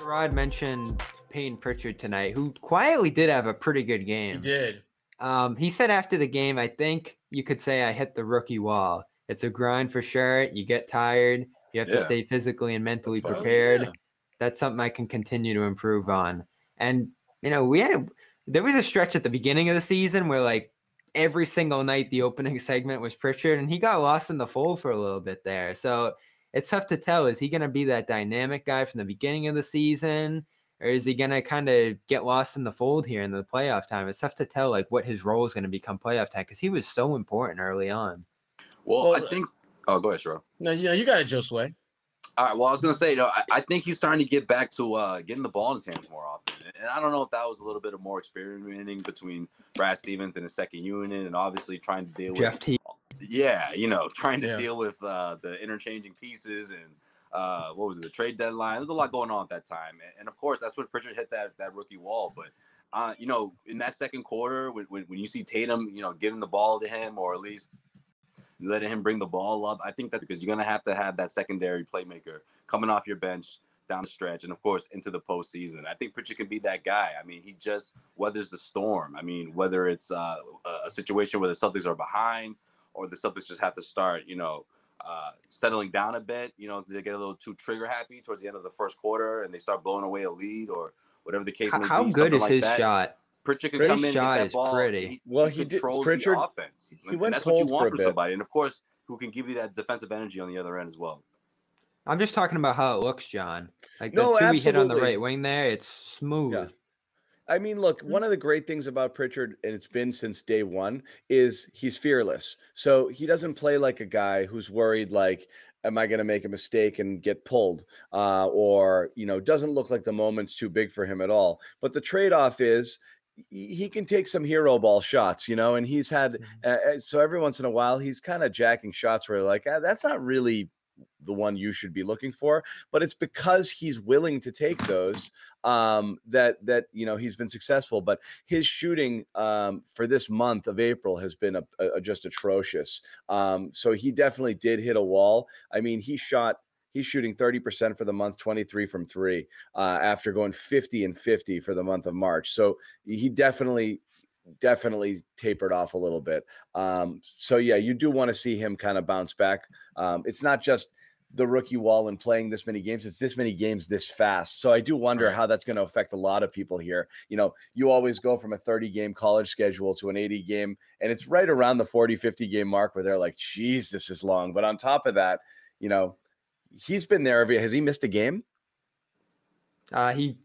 Rod mentioned Payton Pritchard tonight, who quietly did have a pretty good game. He did. He said after the game, I think you could say I hit the rookie wall. It's a grind for sure. You get tired. You have to stay physically and mentally prepared. Yeah. That's something I can continue to improve on. And, there was a stretch at the beginning of the season where like every single night the opening segment was Pritchard, and he got lost in the fold for a little bit there. So it's tough to tell. Is he going to be that dynamic guy from the beginning of the season? Or is he going to kind of get lost in the fold here in the playoff time? It's tough to tell like what his role is going to become playoff time because he was so important early on. Well, I think – oh, go ahead, Sherrod. No, you got it, Josue. All right, well, I was going to say, I think he's starting to get back to getting the ball in his hands more often. And I don't know if that was a little bit of more experimenting between Brad Stevens and his second unit and obviously trying to deal with – Jeff Teague. Yeah, trying to deal with the interchanging pieces and what was it, the trade deadline. There's a lot going on at that time. And of course, that's when Pritchard hit that rookie wall. But, in that second quarter, when you see Tatum, giving the ball to him or at least letting him bring the ball up, I think that's because you're going to have that secondary playmaker coming off your bench down the stretch and, of course, into the postseason. I think Pritchard can be that guy. I mean, he just weathers the storm. I mean, whether it's a situation where the Celtics are behind or the Celtics just have to start, settling down a bit, they get a little too trigger happy towards the end of the first quarter and they start blowing away a lead or whatever the case may be. How good is his shot? Pritchard can come in and get that ball. Pretty. He controls the offense. He went that's cold what you want for a from bit. somebody. And, of course, who can give you that defensive energy on the other end as well. I'm just talking about how it looks, John. Like the No, two we hit on the absolutely. right wing there, it's smooth. Yeah. I mean, look, one of the great things about Pritchard, and it's been since day one, is he's fearless. So he doesn't play like a guy who's worried, like, am I going to make a mistake and get pulled? Or, doesn't look like the moment's too big for him at all. But the trade-off is he can take some hero ball shots, and he's had, so every once in a while, he's kind of jacking shots where like, that's not really the one you should be looking for, but it's because he's willing to take those that he's been successful. But his shooting for this month of April has been just atrocious. So he definitely did hit a wall. I mean, he's shooting 30% for the month, 23 from three, after going 50 and 50 for the month of March. So he definitely tapered off a little bit. So yeah, you do want to see him kind of bounce back. It's not just the rookie wall and playing this many games. It's this many games this fast. So I do wonder how that's going to affect a lot of people here. You always go from a 30-game college schedule to an 80-game, and it's right around the 40, 50-game mark where they're like, geez, this is long. But on top of that, he's been there. Has he missed a game? He had He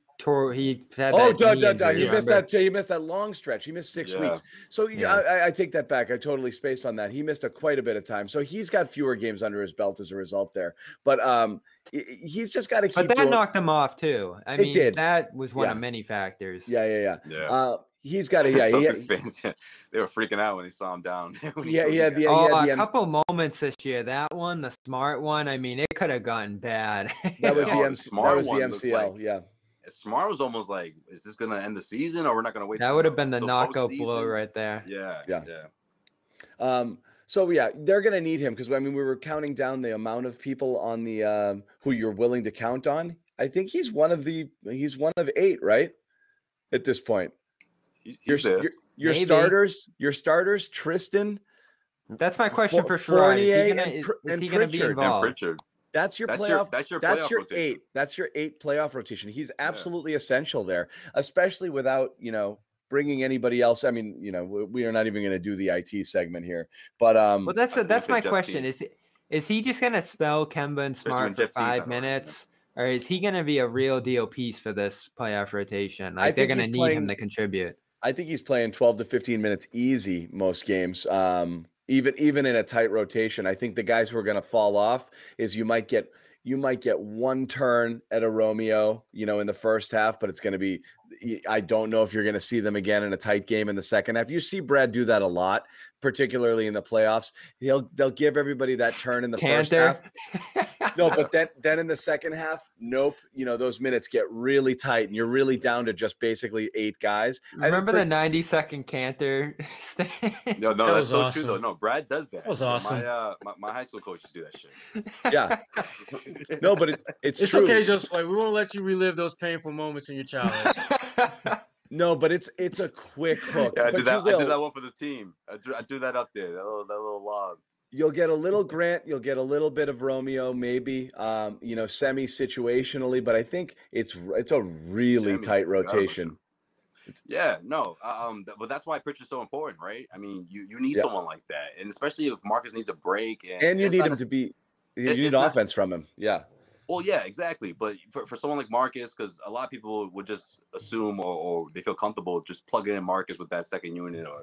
missed that. He missed that long stretch. He missed 6 weeks. So I take that back. I totally spaced on that. He missed quite a bit of time. So he's got fewer games under his belt as a result there. But he's just got to keep. But that knocked him off too. I mean, did. That was one of many factors. Yeah. He's got to. Yeah, Celtics fans, they were freaking out when they saw him down. A couple moments this year. That one, the smart one. I mean, it could have gotten bad. That was the MCL. Yeah. Smart was almost like, is this going to end the season or we're not going to wait? That would have been the knockout blow right there. Yeah. So yeah, they're going to need him because we were counting down the amount of people on the who you're willing to count on. I think he's one of 8, right? At this point, your starters, Tristan. That's my question for Sherrod. Fournier is he going to be involved? And Pritchard. That's your playoff. That's your rotation. 8. That's your 8 playoff rotation. He's absolutely essential there, especially without bringing anybody else. I mean, we are not even going to do the IT segment here, but well, that's my question. Is he just going to spell Kemba and Smart for 5 minutes, or is he going to be a real deal piece for this playoff rotation? Like they're going to need him to contribute. I think he's playing 12 to 15 minutes easy most games. Even in a tight rotation, I think the guys who are going to fall off is you might get one turn at a Romeo, in the first half, but it's going to be, I don't know if you're going to see them again in a tight game in the second half. You see Brad do that a lot, particularly in the playoffs. They'll give everybody that turn in the first half. No, but then in the second half, nope. You know, those minutes get really tight, and you're really down to just basically 8 guys. Remember the 90-second canter? No, that's so awesome. True though. No, Brad does that. That was awesome. My high school coaches do that shit. Yeah. No, but it's true. Okay, Joseph. We won't let you relive those painful moments in your childhood. No, but it's a quick hook. Yeah, I did that one for the team. I do that up there. That little lob. You'll get a little Grant. You'll get a little bit of Romeo, maybe. Semi-situationally, but I think it's a really tight rotation. Yeah, no. But that's why Pritchard's so important, right? I mean, you need someone like that, and especially if Marcus needs a break, and you need him to be. You need offense from him. Yeah. Well, yeah, exactly. But for someone like Marcus, because a lot of people would just assume or they feel comfortable just plugging in Marcus with that second unit, or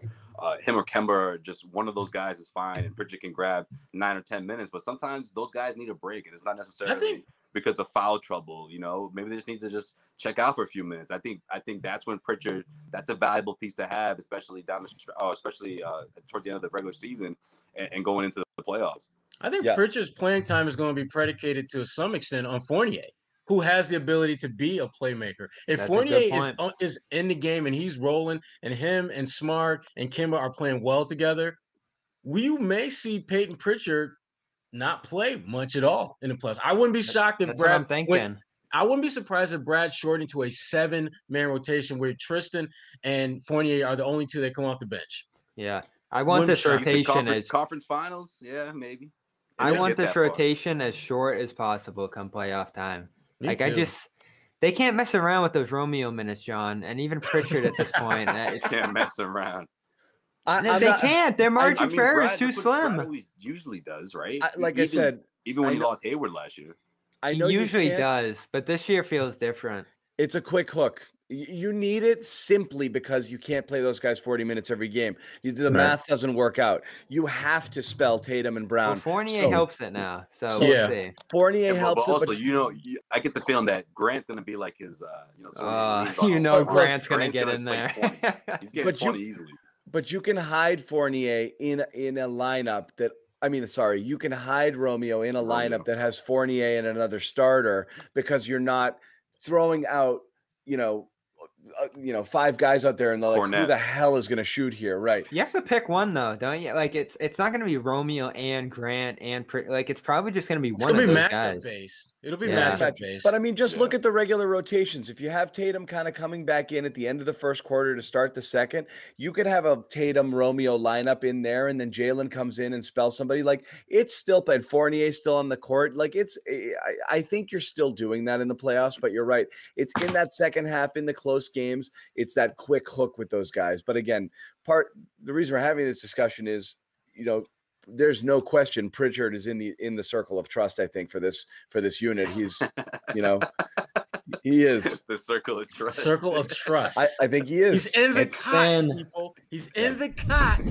him or Kemba, just one of those guys is fine, and Pritchard can grab 9 or 10 minutes. But sometimes those guys need a break, and it's not necessarily because of foul trouble. You know, maybe they just need to just check out for a few minutes. I think that's when Pritchard, that's a valuable piece to have, especially towards the end of the regular season and going into the playoffs. I think Pritchard's playing time is going to be predicated to some extent on Fournier, who has the ability to be a playmaker. If Fournier is in the game and he's rolling, and him and Smart and Kemba are playing well together, we may see Payton Pritchard not play much at all in the playoffs. I wouldn't be shocked if Brad. I'm thinking. I wouldn't be surprised if Brad shortened to a 7-man rotation where Tristan and Fournier are the only 2 that come off the bench. Yeah, I want this rotation as conference finals. Yeah, maybe. I want this rotation as short as possible come playoff time. They can't mess around with those Romeo minutes, John, and even Pritchard at this point. Can't mess around. They can't. Their margin for error is too slim. Brad always usually does, right? Even when he lost Hayward last year. I know he usually does, but this year feels different. It's a quick hook. You need it simply because you can't play those guys 40 minutes every game. The math doesn't work out. You have to spell Tatum and Brown. Well, Fournier helps it now. So we'll see. Fournier helps but also, it. I get the feeling that Grant's going to be like his, Grant's going to get in there. He's getting 20 easily. But you can hide Fournier in a lineup that you can hide Romeo in a lineup that has Fournier and another starter because you're not throwing out, 5 guys out there and they're like, who the hell is going to shoot here? Right. You have to pick one though, don't you? Like it's not going to be Romeo and Grant and it's probably just going to be one of those guys. It'll be matchup based. But look at the regular rotations. If you have Tatum kind of coming back in at the end of the first quarter to start the second, you could have a Tatum Romeo lineup in there, and then Jalen comes in and spells somebody. Like it's still playing. Fournier still on the court. Like I think you're still doing that in the playoffs. But you're right. It's in that second half in the close games. It's that quick hook with those guys. But again, the reason we're having this discussion is, there's no question Pritchard is in the circle of trust. I think for this unit, he's, he is the circle of trust. Circle of trust. I think he is. He's in the cot, people. He's in the cot.